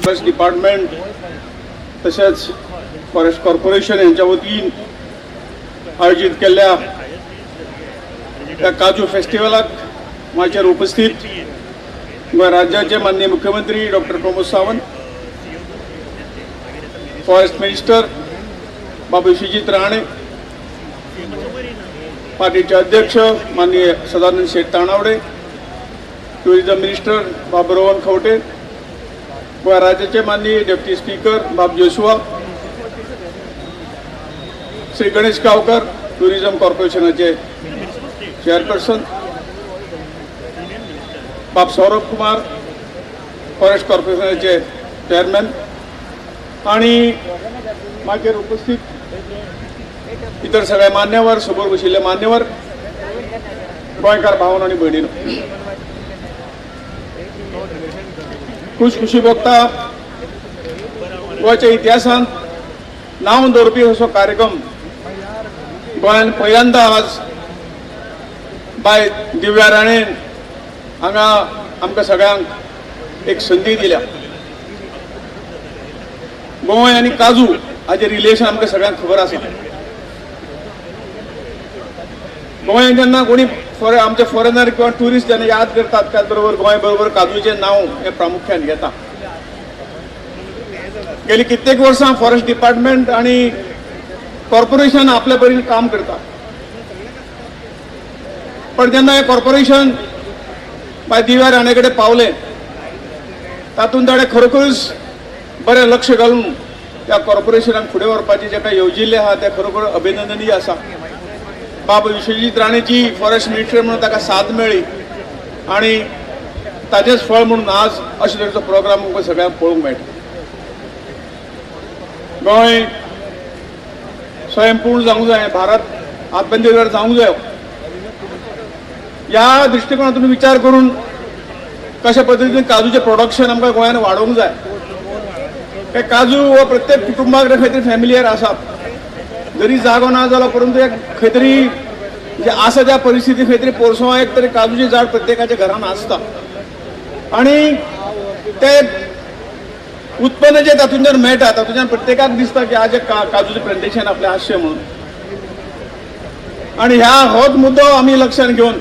Forest department तसेच forest corporation यांच्या वतीन आयोजित केल्ल्या त्या काजू फेस्टिवलाक माझ्यावर उपस्थित गोंय राज्याचे माननीय मुख्यमंत्री doctor Pramod Sawant, forest minister Babu Vishwajit Rane, पार्टीचे अध्यक्ष माननीय सदानंद शेठ तानावडे, टुरिझम मिनिस्टर बाबू रोहन खवटे, गोंय राज्याचे माननीय deputy speaker Bab Joshua, Shri Ganesh Gaonkar tourism कॉर्पोरेशनाचे चेअरपर्सन, बाब सौरभ कुमार फॉरेस्ट कॉर्पोरेशनाचे चेअरमॅन आणि माझ्यावर उपस्थित इतर सगळे मान्यवर, समोर बशिल्ले मान्यवर, गोंयकार भावन आणि भयणीनो, खुशी भोगता गोंयच्या इतिहासांत नांव दवरपी असो कार्यक्रम गोंयान पहिल्यांदा आज बाय दिव्या राणेन हांगा आमकां सगळ्यांक एक संदी दिल्या. गोंय आनी काजू हाचे रिलेशन आमकां सगळ्यांक खबर आसा. गोंय जेन्ना कोणी आमचे फॉरेनर किंवा टुरिस्ट जेन्ना याद करतात त्याच बरोबर गोंय बरोबर काजूचें नांव हे प्रामुख्यान घेता. गेली कित्येक वर्सां फॉरेस्ट डिपार्टमेंट आणि कॉर्पोरेशन आपल्या परीन काम करता, पण जेन्ना हे कॉर्पोरेशन बाय दिव्या राणे कडेन पावलें तातूंत ताणें खरोखरूच बरें लक्ष घालून त्या कॉर्पोरेशनाक फुडें व्हरपाचें जें काही येवजिल्लें आहा तें खरोखर अभिनंदनीय आसा. बाब विश्वजीत राणेची फॉरेस्ट मिनिस्टर म्हणून ताका साथ मेळ्ळी आणि ताचेंच फळ म्हणून आज अशे तरेचो प्रोग्राम आमकां सगळ्यांक पळोवंक मेळटा. गोंय स्वयंपूर्ण जावंक जाय, भारत आत्मनिर्भर जावंक जायो ह्या दृश्टिकोनातून विचार करून कशा पद्धतीन काजूचें प्रोडक्शन आमकां गोंयांत वाडोवंक जाय. हे काजू हो प्रत्येक कुटुंबाक खंय तरी फॅमिलियर आसा, जरी जागो ना जालो परंतु एक खंय तरी जे आसा त्या परिस्थितीत खंय तरी पोरसो एक तरी काजूचें झाड प्रत्येकाच्या घरान आसता आणि ते उत्पन्न जे तातूंतल्यान मेळटा तातूंतल्यान प्रत्येकाक दिसता की आज एक काजूचें प्लांटेशन आपलें आसचें म्हणून. आणि होच मुद्दो आमी लक्षांत घेवन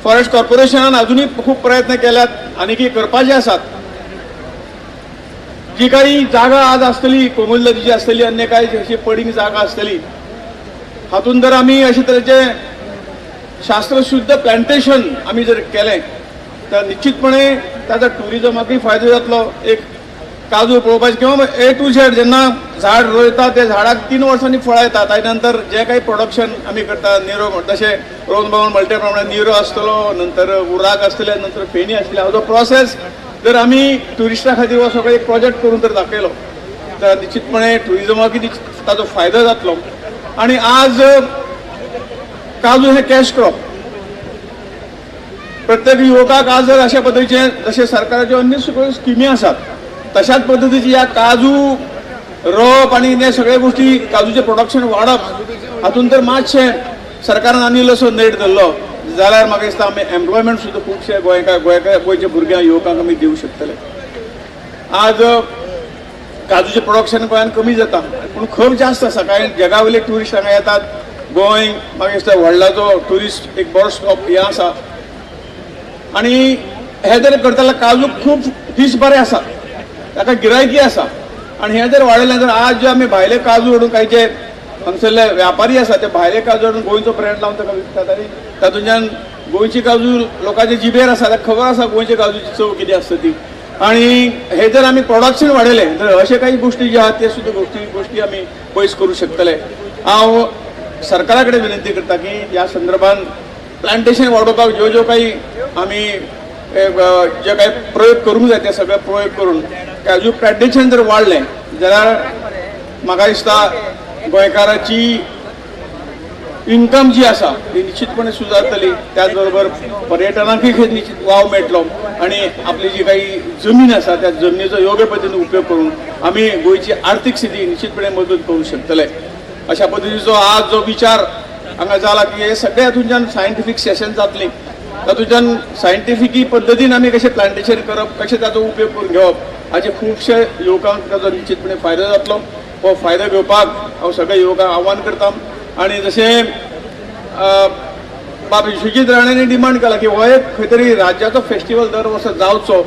फॉरेस्ट कॉर्पोरेशनान अजूनही खूप प्रयत्न केल्यात आनीकय करपाचे आसात. जी काही जागा आज आसतली कोमुल नदीची आसतली, अन्य काही अशी पडींग जागा आसतली, हातून जर आमी अशे तरेचे शास्त्रशुद्ध प्लांटेशन आमी जर केलें तर निश्चितपणे ताचा टुरिझमाकय फायदो जातलो. एक काजू पळोवपाचें किंवा A to Z जेन्ना झाड रोयता त्या झाडाक 3 वर्सांनी फळां येता, ताचे नंतर जे काही प्रोडक्शन आमी करता निरो जशें रोवन बावन म्हणटे प्रमाणे निरो आसतलो, नंतर उराक आसतले, नंतर फेणी आसतली, हाजो प्रोसेस जर आमी टुरिस्टा खातीर हो सगळो एक प्रोजेक्ट करून जर दाखयलो तर निश्चितपणे टुरिझमाकय ताचो फायदो जातलो. आणि आज काजू हे कॅश क्रॉप, प्रत्येक युवकाक आज जर अशा पद्धतीचे जसे सरकाराच्यो अन्य सगळ्यो स्किमी आसात तशाच पद्धतीची या काजू रोप आणि हे सगळ्या गोष्टी काजूचे प्रोडक्शन वाडप हातून तर मातशें सरकारान आनी इल्लोसो नेट धरलो जाल्यार म्हाका दिसता आमी एम्प्लॉयमेंट सुद्दां खुबशे गोंयच्या भुरग्यांक युवकांक आमी दिवंक शकतले. आज काजूचें प्रोडक्शन गोंयांत कमी जाता पूण खूब जास्त आसा. कांय जगा वयले ट्युरिस्ट हांगा येतात. गोंय म्हाका दिसता व्हडलाचो ट्युरिस्ट एक बरो स्टॉप हे आसा आणि हे जर करताले काजू खूब दीस बरे आसा, ताका गिरायकी आसा आणि हे जर वाडयलें तर आज जे आमी भायले काजू हाडून काही जे हांगसरले व्यापारी आसा ते भायले काजू हाडून गोंयचो ब्रँड लावन ताका विकतात आनी तातूंतल्यान गोंयची काजू लोकांच्या जिबेर आसा, ताका खबर आसा गोंयच्या काजूची चव कितें आसता ती. आणि हे जर आमी प्रोडक्शन वाडयलें तर अशे काही गोष्टी ज्यो आहात ते सुद्दां गोष्टी आमी पयस करूं शकतले. हांव सरकारा कडेन विनंती करता की ह्या संदर्भान प्लांटेशन वाडोवपाक ज्यो काही आमी जे काही प्रयोग करूंक जाय ते सगळे प्रयोग करून काजू प्लांटेशन जर वाडलें जाल्यार म्हाका दिसता गोंयकाराची इन्कम जी आसा ती निश्चितपणे सुदारतली. त्याच बरोबर पर्यटनाकय निश्चित वाव मेळटलो आणि आपली जी काही जमीन आसा त्या जमनीचो योग्य पद्दतीन उपयोग करून आमी गोंयची आर्थीक स्थिती निश्चितपणे मजबूत करूंक शकतले. अशा पद्दतीचो आज जो विचार हांगा जाला की हे सगळे हातूंतल्यान सायंटिफीक सेशन जातली तातूंतल्यान सायंटिफिकी पद्दतीन आमी कशें प्लांटेशन करप कशें ताचो उपयोग करून घेवप हाचे खुबशे युवकांक ताचो निश्चितपणे फायदो जातलो. हो फायदो घेवपाक हांव सगळ्या युवकांक आव्हान करता. आणि जशें बाब विश्वजीत राणेंनी डिमांड केला की हो एक खंय तरी राज्याचो फेस्टिवल दर वर्सा जावचो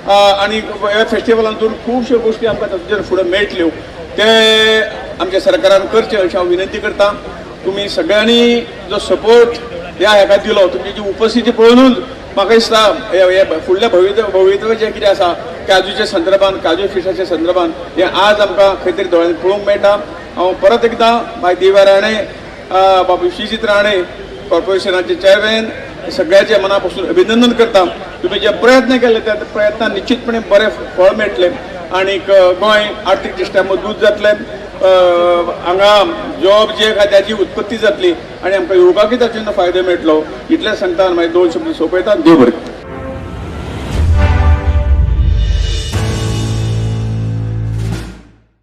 आणि ह्या फेस्टिवलांतून खुबश्यो गोश्टी आमकां तातूंतल्यान फुडें मेळटल्यो ते आमच्या सरकारान करचे अशी हांव विनंती करता. तुम्ही सगळ्यांनी जो सपोर्ट ह्या हेका दिलो तुमची जी उपस्थिती पळोवनूच म्हाका दिसता हे फुडल्या भवितव्य जें कितें आसा काजूच्या संदर्भान काजू फिशाच्या संदर्भान हे आज आमकां खंय तरी दोळ्यांनी पळोवंक मेळटा. हांव परत एकदां बाय दिव्या राणे बाबा विश्वजीत राणे कॉर्पोरेशनाचे चेअरमॅन सगळ्याचे मना पासून अभिनंदन करता. तुम्ही जे प्रयत्न केले त्या प्रयत्नांत निश्चितपणे बरें फळ मेळटलें आनीक गोंय आर्थीक दृश्ट्या मजबूत जातलें. हांगा जॉब जे आसा त्याची उत्पत्ती जातली आणि आमकां युवकांकूय तातूंत फायदो मेळटलो. इतलें सांगता मागीर 2 शब्द सोंपयता. देव बरें.